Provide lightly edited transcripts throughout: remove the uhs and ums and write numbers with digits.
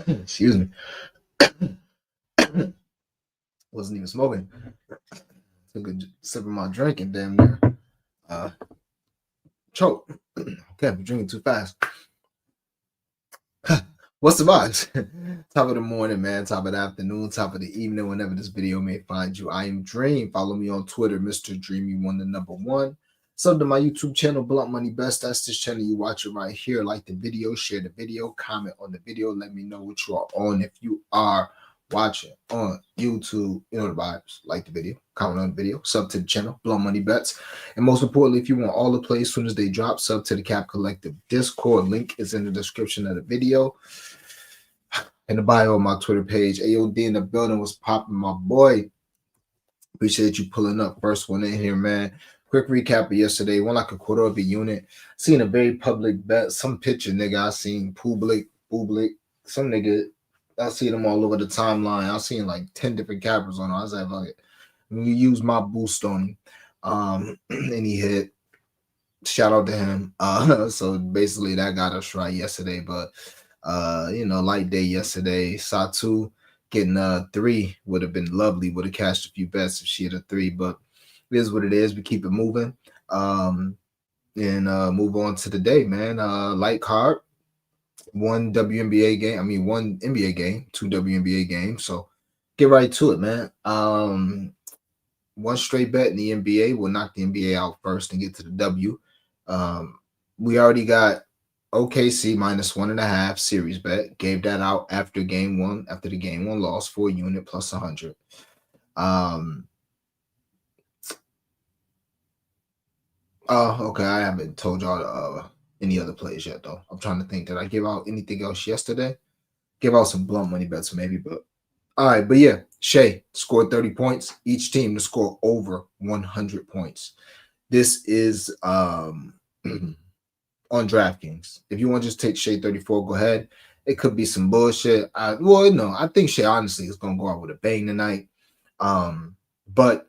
Excuse me. Wasn't even smoking. Took a sip of my drink and damn near choke. Okay, I'm drinking too fast. What's the vibes? Top of the morning, man. Top of the afternoon. Top of the evening. Whenever this video may find you, I am Dream. Follow me on Twitter, Mr. Dreamy1, the number one. Sub to my YouTube channel, Blunt Money Best. That's this channel you watch it right here. Like the video, share the video, comment on the video. Let me know what you are on. If you are watching on YouTube, you know the vibes. Like the video, comment on the video, sub to the channel, Blunt Money Bets. And most importantly, if you want all the plays as soon as they drop, sub to the Cap Collective Discord. Link is in the description of the video. In the bio of my Twitter page. AOD in the building was popping, my boy. Appreciate you pulling up. First one in here, man. Quick recap of yesterday. Won like a quarter of a unit. Seen a very public bet. Some picture nigga I seen. Public. Some nigga. I see them all over the timeline. I seen like 10 different cappers on it. I was like, fuck it. You use my boost on him. And he hit. Shout out to him. So basically that got us right yesterday. But light day yesterday. Satu getting a 3 would have been lovely. Would have cashed a few bets if she had a 3, but it is what it is. We keep it moving. And move on to the day, man. Light card. One WNBA game. One NBA game, 2 WNBA games. So get right to it, man. One straight bet in the NBA will knock the NBA out first and get to the W. We already got OKC minus 1.5 series bet. Gave that out after game one, after the game one loss, 4 unit plus 100. Okay. I haven't told y'all any other plays yet, though. I'm trying to think. Did I give out anything else yesterday? Give out some blunt money bets, maybe, but all right. But yeah, Shea scored 30 points. Each team to score over 100 points. This is on DraftKings. If you want to just take Shea 34, go ahead. It could be some bullshit. I think Shea honestly is going to go out with a bang tonight. But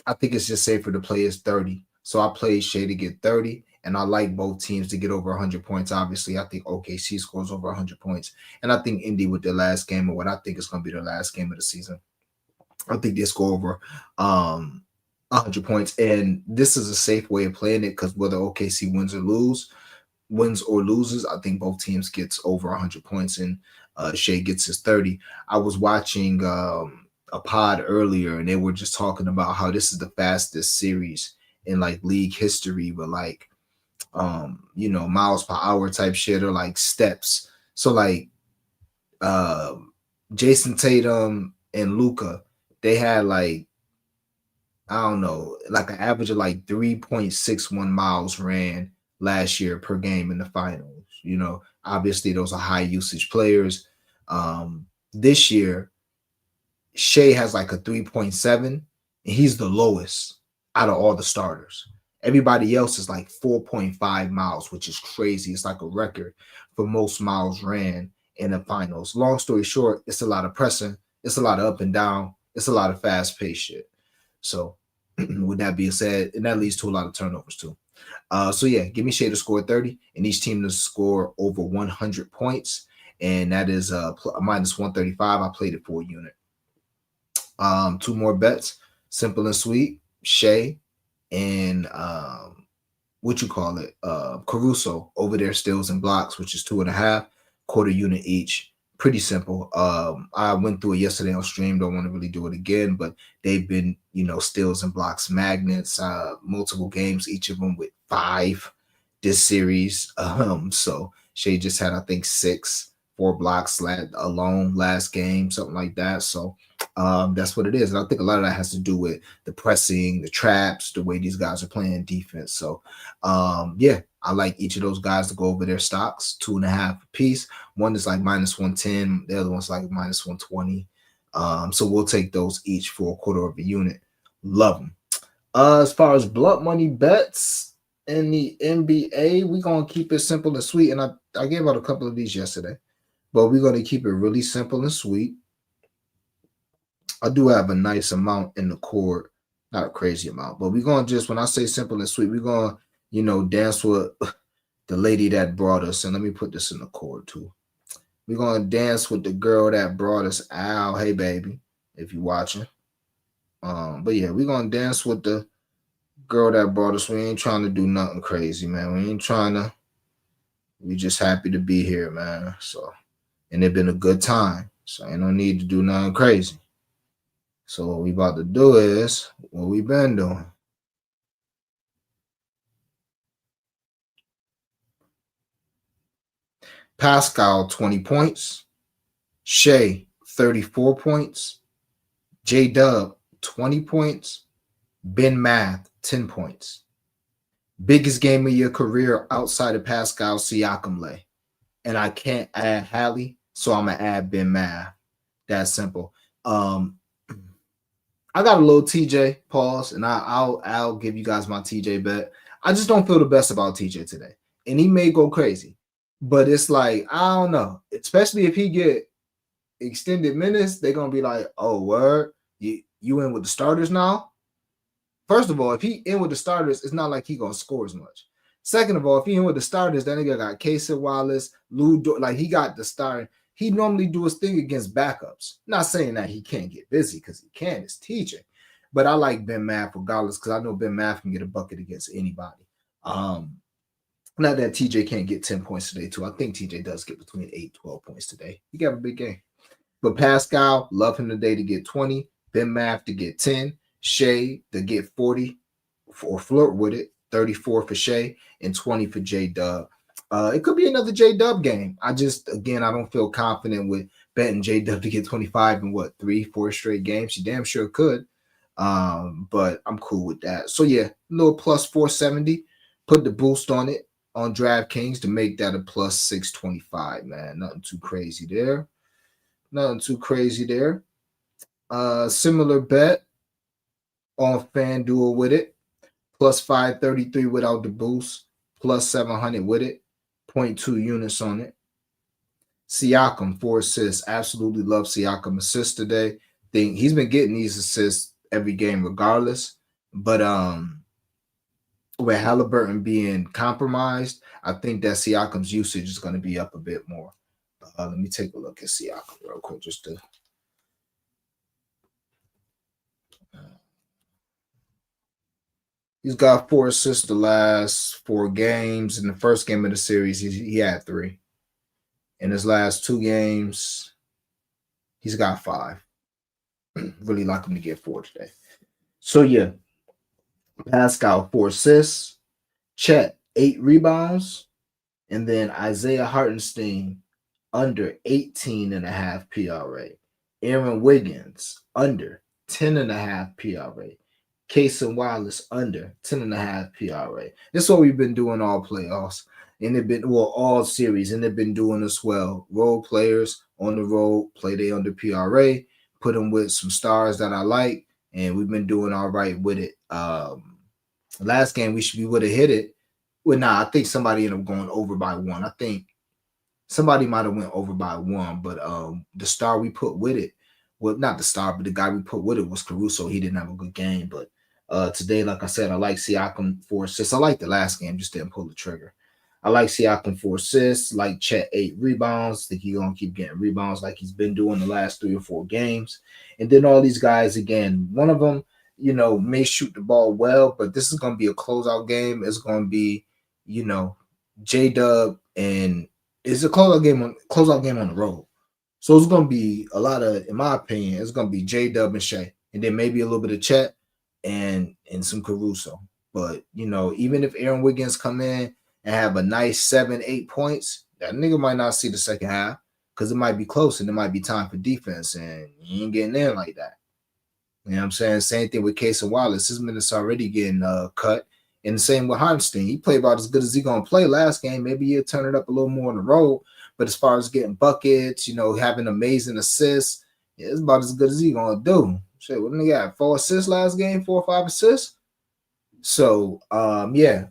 I think it's just safer to play as 30. So I played Shea to get 30, and I like both teams to get over 100 points. Obviously, I think OKC scores over 100 points, and I think Indy with their last game, or what I think is going to be their last game of the season, I think they score over 100 points. And this is a safe way of playing it because whether OKC wins or loses, I think both teams gets over 100 points, and Shea gets his 30. I was watching a pod earlier, and they were just talking about how this is the fastest series in like league history with like miles per hour type shit or like steps. So like Jason Tatum and Luka, they had like, I don't know, like an average of like 3.61 miles ran last year per game in the finals. Obviously those are high usage players. This year, Shea has like a 3.7, and he's the lowest out of all the starters. Everybody else is like 4.5 miles, which is crazy. It's like a record for most miles ran in the finals. Long story short, it's a lot of pressing. It's a lot of up and down. It's a lot of fast-paced shit. So with that being said, and that leads to a lot of turnovers too. So yeah, give me Shea to score 30 and each team to score over 100 points. And that is minus 135. I played it for a unit. 2 more bets, simple and sweet. Shea and Caruso over their steals and blocks, which is 2.5, quarter unit each. Pretty simple. I went through it yesterday on stream. Don't want to really do it again, but they've been, steals and blocks magnets, multiple games, each of them with 5 this series. So Shea just had, I think, 4 blocks alone last game, something like that. So that's what it is. And I think a lot of that has to do with the pressing, the traps, the way these guys are playing defense. So yeah, I like each of those guys to go over their stocks, 2.5 a piece. One is like minus 110. The other one's like minus 120. So we'll take those each for a quarter of a unit. Love them. As far as blunt money bets in the NBA, we're going to keep it simple and sweet. And I gave out a couple of these yesterday, but we're going to keep it really simple and sweet. I do have a nice amount in the cord, not a crazy amount, but we're going to just, when I say simple and sweet, we're going to, dance with the lady that brought us. And let me put this in the cord too. We're gonna dance with the girl that brought us out. Hey baby, if you watching. But yeah, we're gonna dance with the girl that brought us. We ain't trying to do nothing crazy, man. We ain't trying to. We just happy to be here, man. So, and it been a good time. So ain't no need to do nothing crazy. So what we about to do is what we been doing. Pascal 20 points, Shea 34 points, J Dub 20 points, Ben Math 10 points. Biggest game of your career outside of Pascal Siakam lay. And I can't add Hallie, so I'm gonna add Ben Math. That's simple. Um, I got a little TJ pause, and I'll give you guys my TJ bet. I just don't feel the best about TJ today, and he may go crazy, but it's like I don't know, especially if he get extended minutes, they're gonna be like, "Oh, word, you in with the starters now?" First of all, if he in with the starters, it's not like he gonna score as much. Second of all, if he in with the starters, that nigga got Casey Wallace, like he got the start. He normally do his thing against backups. Not saying that he can't get busy because he can. It's teaching, but I like Ben Math regardless because I know Ben Math can get a bucket against anybody. Not that TJ can't get 10 points today too. I think TJ does get between 8-12 points today. He got a big game. But Pascal, love him today to get 20. Ben Math to get 10. Shea to get 40 or flirt with it. 34 for Shea and 20 for J Dub. It could be another J Dub game. I don't feel confident with betting J Dub to get 25 in what 3-4 straight games. She damn sure could. But I'm cool with that. So yeah, a little plus 470. Put the boost on it on DraftKings to make that a plus 625, man. Nothing too crazy there. Nothing too crazy there. Similar bet on FanDuel with it. Plus 533 without the boost. Plus 700 with it. 0.2 units on it. Siakam, 4 assists. Absolutely love Siakam assists today. Think he's been getting these assists every game regardless. But with Halliburton being compromised, I think that Siakam's usage is going to be up a bit more. Let me take a look at Siakam real quick just to he's got 4 assists the last 4 games. In the first game of the series, he had 3. In his last 2 games, he's got 5. Really like him to get 4 today. So yeah, Pascal 4 assists, Chet 8 rebounds, and then Isaiah Hartenstein under 18.5 PRA. Aaron Wiggins under 10.5 PRA. Casey Wallace under 10.5 PRA. That's what we've been doing all playoffs. And they've been all series, and they've been doing as well. Role players on the road, play they under PRA, put them with some stars that I like, and we've been doing all right with it. Last game we would have hit it. Well, I think somebody ended up going over by 1. I think somebody might have went over by 1, but the star we put with it, well, not the star, but the guy we put with it was Caruso. He didn't have a good game, but today, like I said, I like Siakam 4 assists. I like the last game, just didn't pull the trigger. I like Siakam 4 assists, like Chet 8 rebounds. Think he's gonna keep getting rebounds like he's been doing the last 3 or 4 games. And then all these guys again, one of them, may shoot the ball well, but this is gonna be a closeout game. It's gonna be, J Dub, and it's a closeout game on the road. So it's gonna be a lot of, in my opinion, it's gonna be J Dub and Shea, and then maybe a little bit of Chet and some Caruso. But even if Aaron Wiggins come in and have a nice 7-8 points, that nigga might not see the second half because it might be close and it might be time for defense, and you ain't getting in like that. You know what I'm saying? Same thing with Casey Wallace. His minutes already getting cut. And the same with Hartenstein. He played about as good as he gonna play last game. Maybe he'll turn it up a little more on the road. But as far as getting buckets, having amazing assists, yeah, it's about as good as he gonna do. Shit, what nigga got? 4 assists last game, 4 or 5 assists. So yeah.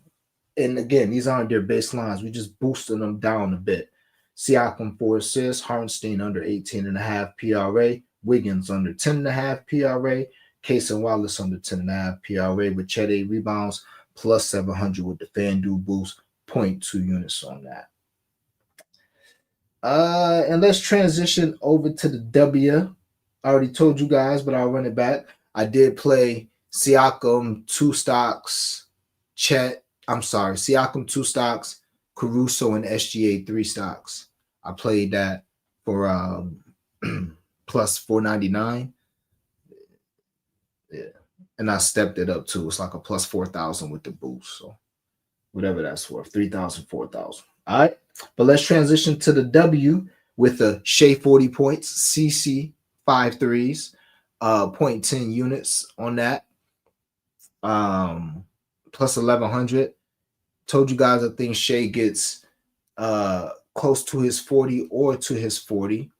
And again, these aren't their baselines. We just boosting them down a bit. Siakam 4 assists, Hartenstein under 18.5 PRA, Wiggins under 10.5 PRA, Casey Wallace under 10.5 PRA with Chet 8 rebounds, plus 700 with the FanDuel boost, 0.2 units on that. And let's transition over to the W. I already told you guys, but I'll run it back. I did play Siakam 2 stocks, Chet. I'm sorry, Siakam 2 stocks, Caruso and SGA 3 stocks. I played that for plus 499. Yeah. And I stepped it up too. It's like a plus 4,000 with the boost. So whatever that's worth, 3,000, 4,000. All right. But let's transition to the W with the Shea 40 points, CC 5 threes, point 10 units on that. Plus 1,100. Told you guys I think Shea gets close to his 40 or to his 40.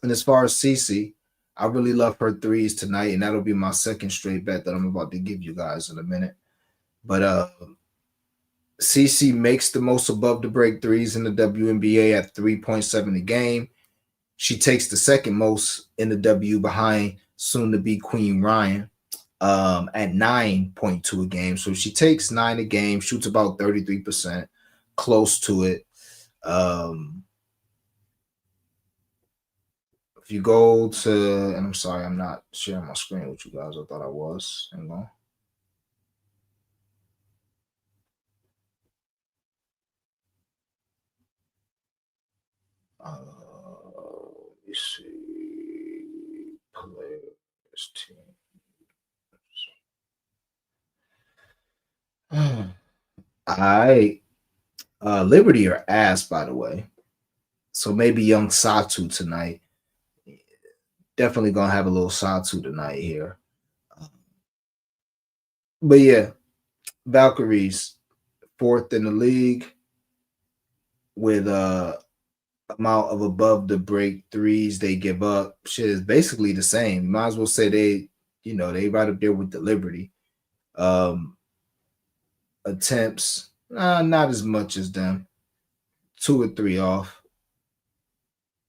And as far as CC, I really love her threes tonight, and that'll be my second straight bet that I'm about to give you guys in a minute. But CC makes the most above the break threes in the WNBA at 3.7 a game. She takes the second most in the W behind soon to be Queen Ryan at 9.2 a game. So she takes 9 a game, shoots about 33%, close to it. If you go to, and I'm sorry, I'm not sharing my screen with you guys. I thought I was. Hang on. Let me see. Players team. All right. Liberty are ass, by the way. So maybe young Satu tonight. Definitely gonna have a little Satu tonight here. But yeah, Valkyries fourth in the league with amount of above the break threes they give up. Shit is basically the same. Might as well say they right up there with the Liberty. Attempts, not as much as them. 2 or 3 off.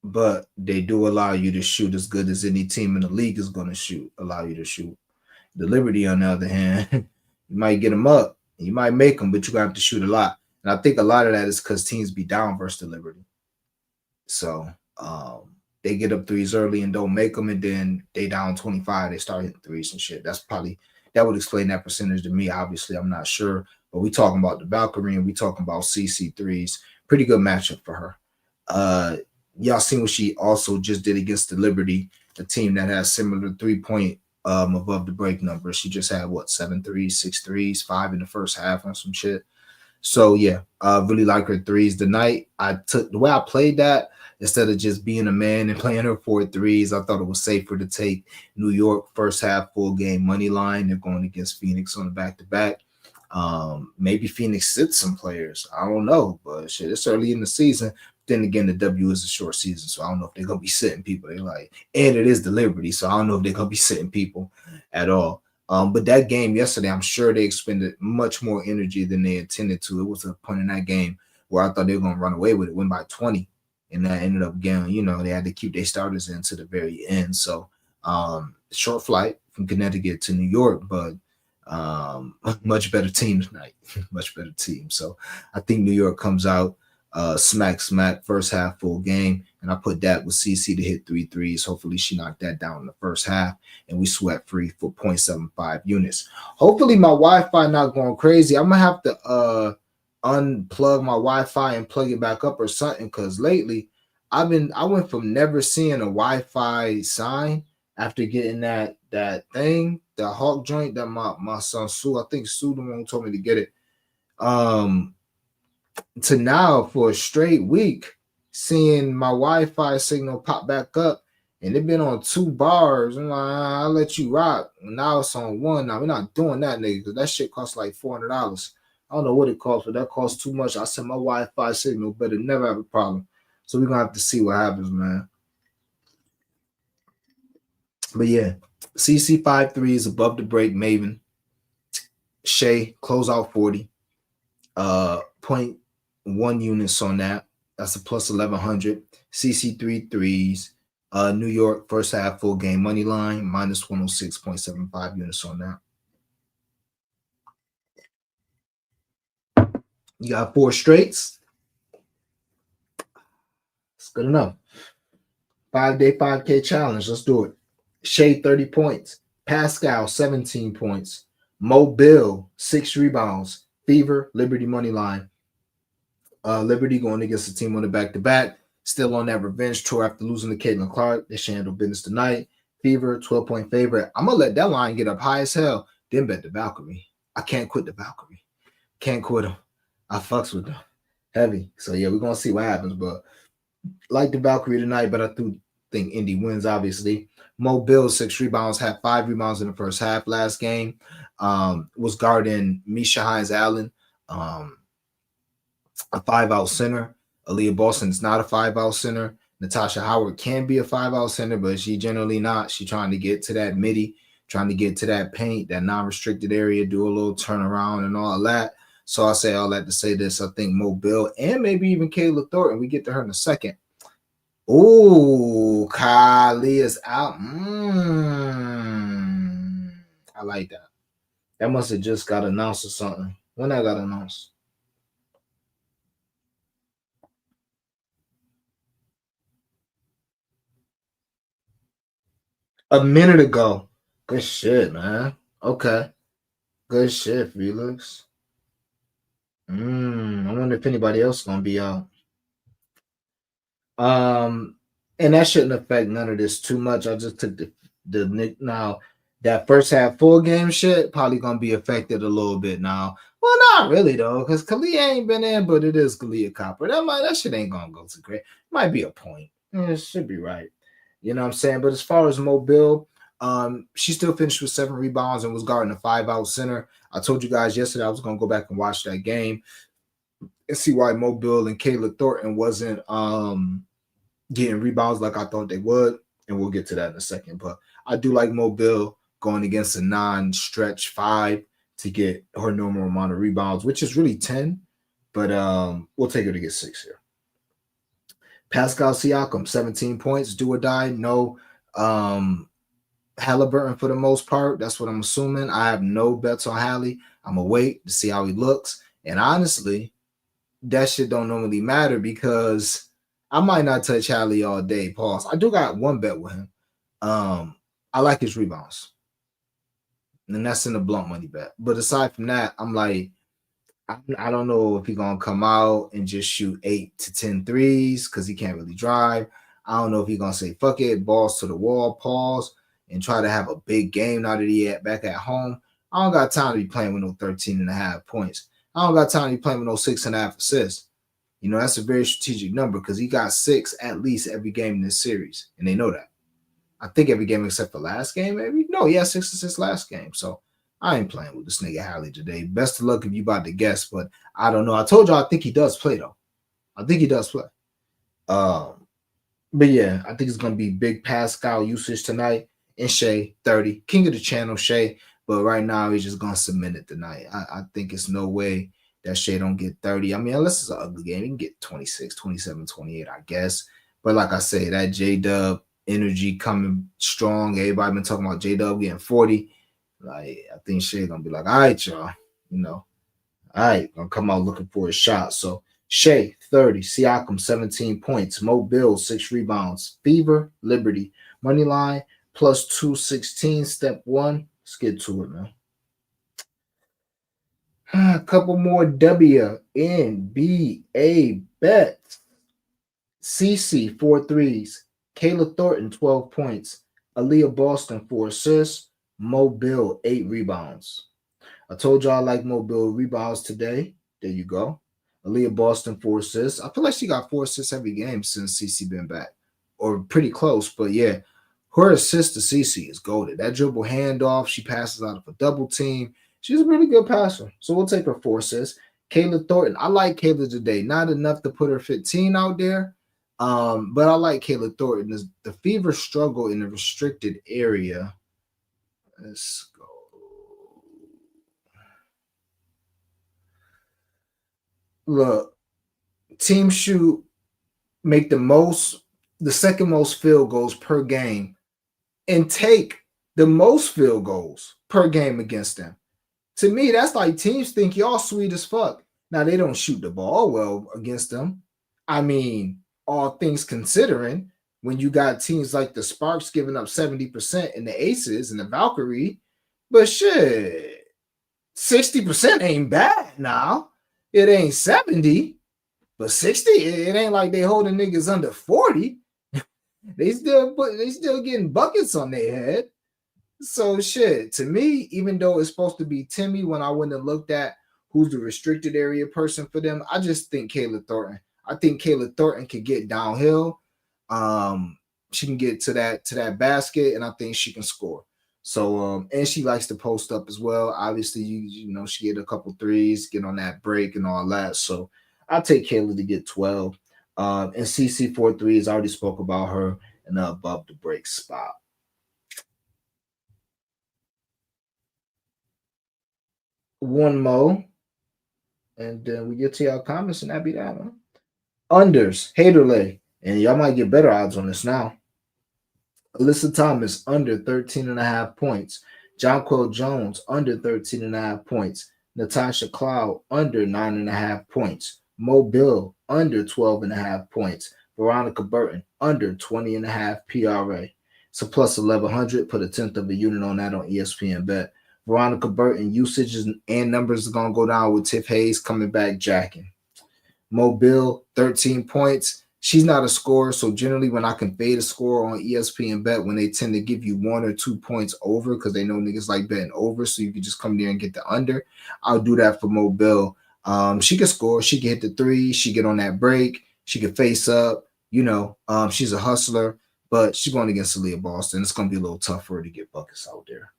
But they do allow you to shoot as good as any team in the league is going to allow you to shoot. The Liberty, on the other hand, you might get them up, you might make them, but you're going to have to shoot a lot. And I think a lot of that is because teams be down versus the Liberty. So they get up threes early and don't make them, and then they down 25, they start hitting threes and shit. That would explain that percentage to me. Obviously, I'm not sure, but we talking about the Valkyrie and we talking about CC threes. Pretty good matchup for her. Y'all seen what she also just did against the Liberty, a team that has similar 3-point above the break numbers. She just had 7 threes, 6 threes, 5 in the first half on some shit. So yeah, really like her threes tonight. I took the way I played that instead of just being a man and playing her 4 threes. I thought it was safer to take New York first half full game money line. They're going against Phoenix on the back to back. Maybe Phoenix sits some players. I don't know, but shit, it's early in the season. Then again, the W is a short season, so I don't know if they're gonna be sitting people. And it is the Liberty, so I don't know if they're gonna be sitting people at all. But that game yesterday, I'm sure they expended much more energy than they intended to. It was a point in that game where I thought they were going to run away with it, win by 20. And that ended up getting, they had to keep their starters in to the very end. So short flight from Connecticut to New York, but much better team tonight. Much better team. So I think New York comes out smack first half full game, and I put that with CC to hit 3 threes. Hopefully she knocked that down in the first half and we sweat free for 0.75 units. Hopefully my Wi-Fi not going crazy. I'm gonna have to unplug my Wi-Fi and plug it back up or something, because lately I went from never seeing a Wi-Fi sign after getting that thing, the Hawk joint that my son Sue, I think Sue the one who told me to get it, to now for a straight week seeing my Wi-Fi signal pop back up, and it been on 2 bars. I'm like, I'll let you rock. Now it's on 1. Now we're not doing that, nigga, because that shit costs like $400. I don't know what it costs, but that costs too much. I said my Wi-Fi signal better never have a problem. So we're gonna have to see what happens, man. But yeah, CC 5 threes above the break, Maven. Shea, close out 40. 0.1 units on that. That's a plus 1,100. CC 3 threes. New York first half full game money line minus 106.75 units on that. You got 4 straights. Good enough. 5-day 5K challenge. Let's do it. Shea 30 points. Pascal 17 points. Mobile 6 rebounds. Fever Liberty money line. Liberty going against the team on the back-to-back. Still on that revenge tour after losing to Caitlin Clark. They should handle business tonight. Fever 12-point favorite. I'm gonna let that line get up high as hell. Then bet the Valkyrie. I can't quit the Valkyrie. Can't quit them. I fucks with them heavy. So yeah, we're gonna see what happens. But like the Valkyrie tonight, but I do think Indy wins, obviously. Mobile, 6 rebounds, had 5 rebounds in the first half last game. Was guarding Misha Hines Allen, a 5-out center. Aaliyah Boston's not a 5-out center. Natasha Howard can be a 5-out center, but she generally not. She trying to get to that midi, trying to get to that paint, that non-restricted area, do a little turnaround and all that. So I say all that to say this. I think Mobile and maybe even Kayla Thornton, we get to her in a second. Oh, Kylie is out. I like that. That must have just got announced or something. When that got announced? A minute ago. Good shit, man. Okay. Good shit, Felix. I wonder if anybody else gonna be out. And that shouldn't affect none of this too much. I just took the now that first half full game shit probably gonna be affected a little bit now. Well, not really though, because Kalia ain't been in, but it is Kalia Copper. That shit ain't gonna go to great. Might be a point. It should be right. You know what I'm saying? But as far as Mobile, she still finished with 7 rebounds and was guarding a 5-out center. I told you guys yesterday I was gonna go back and watch that game and see why Mobile and Kayla Thornton wasn't getting rebounds like I thought they would, and we'll get to that in a second. But I do like Mobile going against a non-stretch 5 to get her normal amount of rebounds, which is really 10, but we'll take her to get 6 here. Pascal Siakam, 17 points, do or die. No Halliburton for the most part. That's what I'm assuming. I have no bets on Hallie. I'm going to wait to see how he looks. And honestly, that shit don't normally matter because I might not touch Hallie all day. Pause. I do got one bet with him. I like his rebounds. And that's in the blunt money bet. But aside from that, I'm like, I don't know if he's going to come out and just shoot 8 to 10 threes because he can't really drive. I don't know if he's going to say, fuck it, balls to the wall, pause, and try to have a big game now that he back at home. I don't got time to be playing with no 13 and a half points. I don't got time to be playing with no 6.5 assists. You know, that's a very strategic number because he got 6 at least every game in this series, and they know that. I think every game except for last game, maybe. No, he had 6 assists last game. So I ain't playing with this nigga Hallie today. Best of luck if you about to guess, but I don't know. I told you I think he does play though. I think he does play. But yeah, I think it's gonna be big Pascal usage tonight. And Shea 30, king of the channel, Shea. But right now he's just gonna submit it tonight. I think it's no way that Shea don't get 30. I mean, unless it's an ugly game, he can get 26, 27, 28, I guess. But like I say, that J-Dub energy coming strong. Everybody been talking about J-Dub getting 40. Like, I think Shea gonna be like, all right, y'all, you know, all right, gonna come out looking for a shot. So Shea 30, Siakam 17 points, Mobile 6 rebounds, Fever Liberty money line plus 216 step 1. Let's get to it, man. A couple more WNBA bets. CC 4 threes, Kayla Thornton 12 points, Aaliyah Boston 4 assists, Mobile 8 rebounds. I told y'all I like Mobile rebounds today. There you go. Aaliyah Boston 4 assists. I feel like she got 4 assists every game since CC been back, or pretty close. But yeah, her assist to CC is golden. That dribble handoff, she passes out of a double team. She's a really good passer. So we'll take her 4 assists. Kayla Thornton. I like Kayla today. Not enough to put her 15 out there. But I like Kayla Thornton. The Fever struggle in the restricted area. Let's go. Look, team shoot, make the second most field goals per game, and take the most field goals per game against them. To me, that's like teams think y'all sweet as fuck. Now, they don't shoot the ball well against them. I mean, all things considering, when you got teams like the Sparks giving up 70% and the Aces and the Valkyrie, but shit, 60% ain't bad now. It ain't 70, but 60, it ain't like they holding niggas under 40. They still getting buckets on their head. So shit, to me, even though it's supposed to be Timmy, when I went and looked at who's the restricted area person for them, I just think Kayla Thornton. I think Kayla Thornton could get downhill. Um, she can get to that basket, and I think she can score. So and she likes to post up as well. Obviously, you know, she get a couple threes, get on that break and all that. So I'll take Kayla to get 12. And CC 4 threes, I already spoke about her and above the break spot. One more, and then we get to y'all comments, and that be that one. Unders, Haterlay, and y'all might get better odds on this now. Alyssa Thomas under 13 and a half points. Jonquel Jones under 13 and a half points. Natasha Cloud under 9.5 points. Mo Bill under 12 and a half points. Veronica Burton under 20 and a half PRA. So plus 1100, put a tenth of a unit on that on ESPN Bet. Veronica Burton usages and numbers are gonna go down with Tiff Hayes coming back jacking. Mobile 13 points. She's not a scorer, so generally when I can fade a score on ESPN Bet, when they tend to give you 1 or 2 points over because they know niggas like betting over, so you can just come there and get the under. I'll do that for Mobile. She can score. She can hit the three. She get on that break. She can face up. You know, she's a hustler, but she's going against Aaliyah Boston. It's going to be a little tough for her to get buckets out there.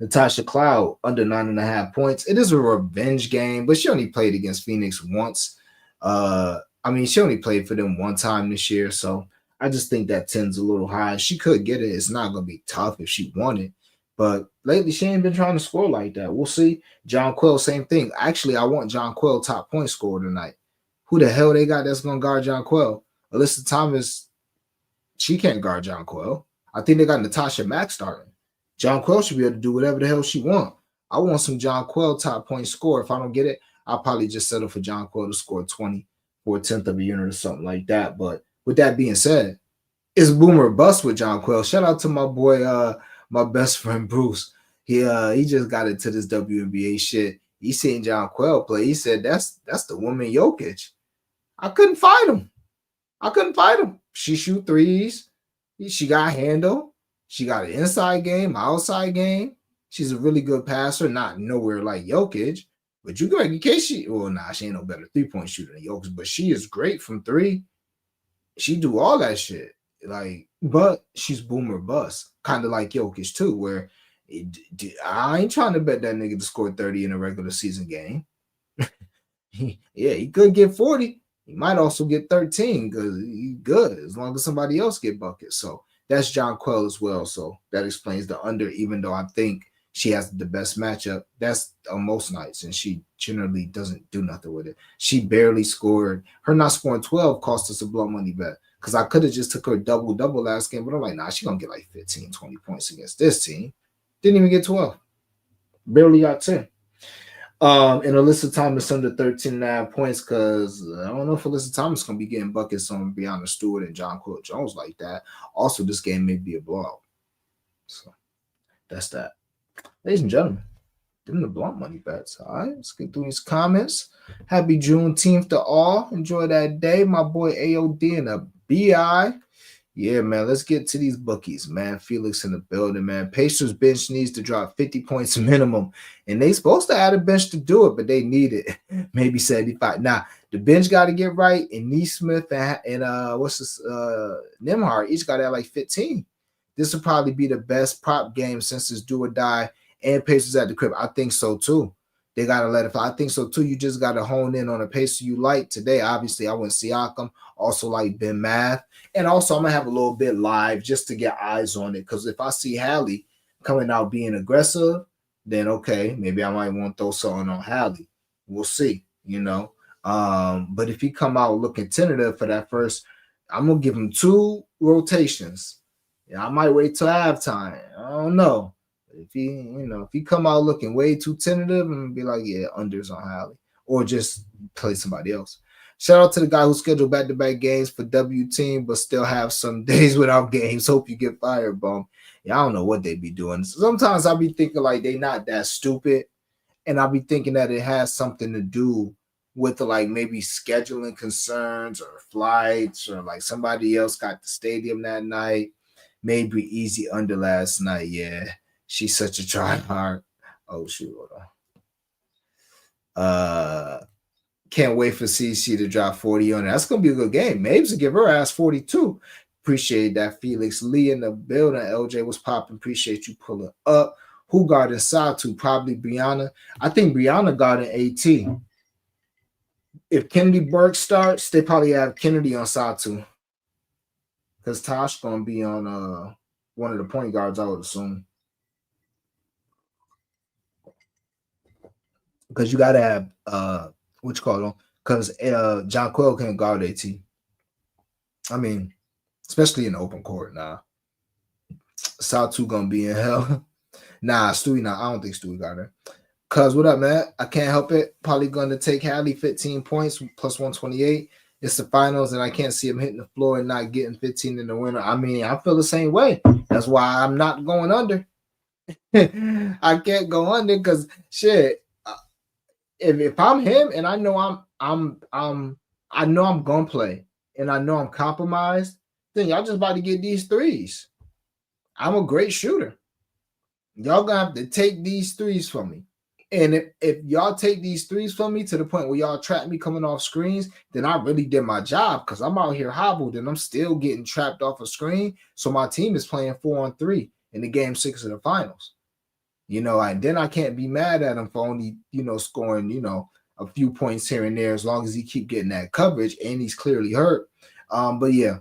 Natasha Cloud under 9.5 points. It is a revenge game, but she only played against Phoenix once. I mean, she only played for them one time this year, so I just think that 10's a little high. She could get it. It's not going to be tough if she wanted, but lately she ain't been trying to score like that. We'll see. Jonquel, same thing. Actually, I want Jonquel top point scorer tonight. Who the hell they got that's going to guard Jonquel? Alyssa Thomas, she can't guard Jonquel. I think they got Natasha Mack starting. Jonquel should be able to do whatever the hell she want. I want some Jonquel top point score. If I don't get it, I'll probably just settle for Jonquel to score 20 for a tenth of a unit or something like that. But with that being said, it's boomer bust with Jonquel. Shout out to my boy, my best friend Bruce. He just got into this WNBA shit. He seen Jonquel play. He said that's the woman Jokic. I couldn't fight him. She shoot threes. She got handle. She got an inside game, outside game. She's a really good passer, not nowhere like Jokic. But you go in case she, well, nah, she ain't no better 3-point shooter than Jokic, but she is great from three. She do all that shit. Like, but she's boomer bust, kind of like Jokic too, where I ain't trying to bet that nigga to score 30 in a regular season game. He could get 40. He might also get 13 because he's good as long as somebody else get buckets. So that's Jonquel as well. So that explains the under, even though I think she has the best matchup. That's on most nights, and she generally doesn't do nothing with it. She barely scored. Her not scoring 12 cost us a blood money bet because I could have just took her double last game, but I'm like, nah, she's going to get like 15, 20 points against this team. Didn't even get 12. Barely got 10. And Alyssa Thomas under 13.5 points because I don't know if Alyssa Thomas is going to be getting buckets on Breanna Stewart and Jonquel Jones like that. Also, this game may be a blowout. So that's that. Ladies and gentlemen, them the blunt money bets. All right, let's get through these comments. Happy Juneteenth to all. Enjoy that day. My boy AOD and a BI. Yeah, man, let's get to these bookies, man. Felix in the building, man. Pacers bench needs to drop 50 points minimum, and they supposed to add a bench to do it, but they need it. Maybe 75. Now, the bench got to get right, and Neesmith and what's this, Nimhart each got to have like 15. This will probably be the best prop game since it's do or die, and Pacers at the crib. I think so, too. They got to let it fly. I think so, too. You just got to hone in on a pacer you like. Today, obviously, I went Siakam, also like Ben Math. And also, I'm going to have a little bit live just to get eyes on it. Because if I see Hallie coming out being aggressive, then okay, maybe I might want to throw something on Hallie. We'll see, you know. But if he come out looking tentative for that first, I'm going to give him 2 rotations. Yeah, I might wait till halftime. I don't know. If he come out looking way too tentative and be like, yeah, unders on Hallie, or just play somebody else. Shout out to the guy who scheduled back-to-back games for W team, but still have some days without games. Hope you get fired, bum. Yeah, I don't know what they be doing. Sometimes I be thinking like they not that stupid, and I'll be thinking that it has something to do with like maybe scheduling concerns or flights, or like somebody else got the stadium that night. Maybe easy under last night. Yeah, she's such a try hard. Oh shoot, hold on. Can't wait for CC to drop 40 on it. That's gonna be a good game. Mabes to give her ass 42. Appreciate that, Felix Lee in the building. LJ was popping. Appreciate you pulling up. Who guarding Satu? Probably Brianna. I think Brianna guarding AT. If Kennedy Burke starts, they probably have Kennedy on Satu. Because Tosh gonna be on one of the point guards, I would assume. Because you gotta have what you call it, because John Quill can't guard AT. I mean, especially in the open court now. Satu gonna be in hell. Nah, Stewie, nah, I don't think Stewie got her. Cuz what up, man? I can't help it. Probably gonna take Hallie 15 points plus 128. It's the finals, and I can't see him hitting the floor and not getting 15 in the winner. I mean, I feel the same way. That's why I'm not going under. I can't go under because shit. If I'm him and I know I know I'm gonna play and I know I'm compromised, then y'all just about to get these threes. I'm a great shooter. Y'all gonna have to take these threes from me. And if y'all take these threes from me to the point where y'all trap me coming off screens, then I really did my job because I'm out here hobbled and I'm still getting trapped off a screen. So my team is playing 4-on-3 in the game 6 of the finals. And then I can't be mad at him for only, scoring, a few points here and there as long as he keep getting that coverage and he's clearly hurt. But yeah,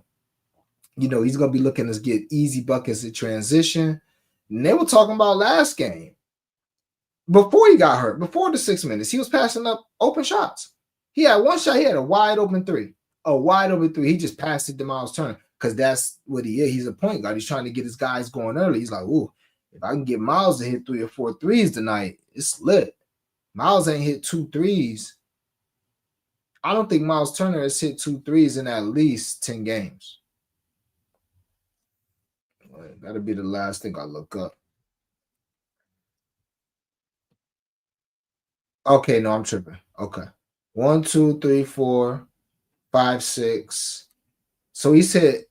he's going to be looking to get easy buckets at transition. And they were talking about last game. Before he got hurt, before the 6 minutes, he was passing up open shots. He had one shot. He had a wide open three. He just passed it to Miles Turner because that's what he is. He's a point guard. He's trying to get his guys going early. He's like, ooh, if I can get Miles to hit 3 or 4 threes tonight, it's lit. Miles ain't hit 2 threes. I don't think Miles Turner has hit 2 threes in at least 10 games. That'll be the last thing I look up. Okay, no, I'm tripping. Okay. 1, 2, 3, 4, 5, 6. So he said,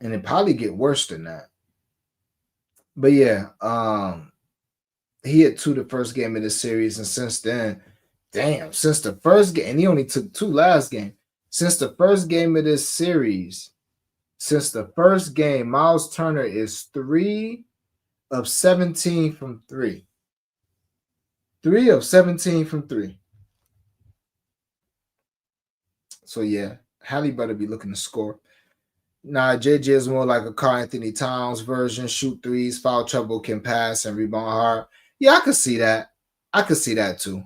and it probably get worse than that. But yeah, he had 2 the first game of the series, and since then, since the first game, and he only took 2 last game. Since the first game of this series, Miles Turner is 3 of 17 from 3. 3 of 17 from 3. So yeah, Hallie better be looking to score. Nah, JJ is more like a Karl Anthony Towns version. Shoot threes, foul trouble, can pass, and rebound hard. Yeah, I could see that. I could see that too.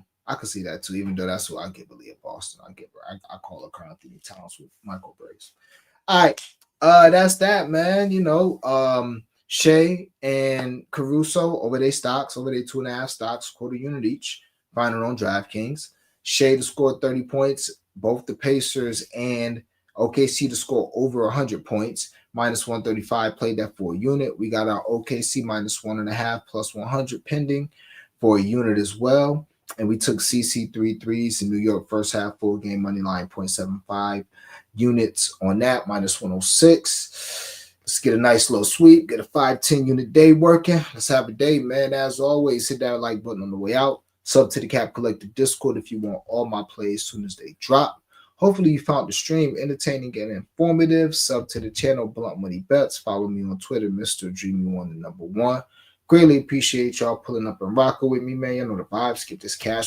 Even though that's what I give Aaliyah Boston. I call her Karl Anthony Towns with Michael Brace. All right. That's that, man. Shea and Caruso over their 2.5 stocks, quarter unit each. Final on DraftKings. Shea to score 30 points. Both the Pacers and OKC to score over 100 points. Minus 135 played that for a unit. We got our OKC minus 1.5 plus 100 pending for a unit as well. And we took CC 3 threes in New York first half full game money line 0.75 units on that, minus 106. Let's get a nice little sweep, get a 5-10 unit day working. Let's have a day, man. As always, hit that like button on the way out. Sub to the Cap Collective Discord if you want all my plays as soon as they drop. Hopefully you found the stream entertaining and informative. Sub to the channel, Blunt Money Bets. Follow me on Twitter, Mr. Dreamy1, the #1. Greatly appreciate y'all pulling up and rocking with me, man. You know the vibes. Get this cash.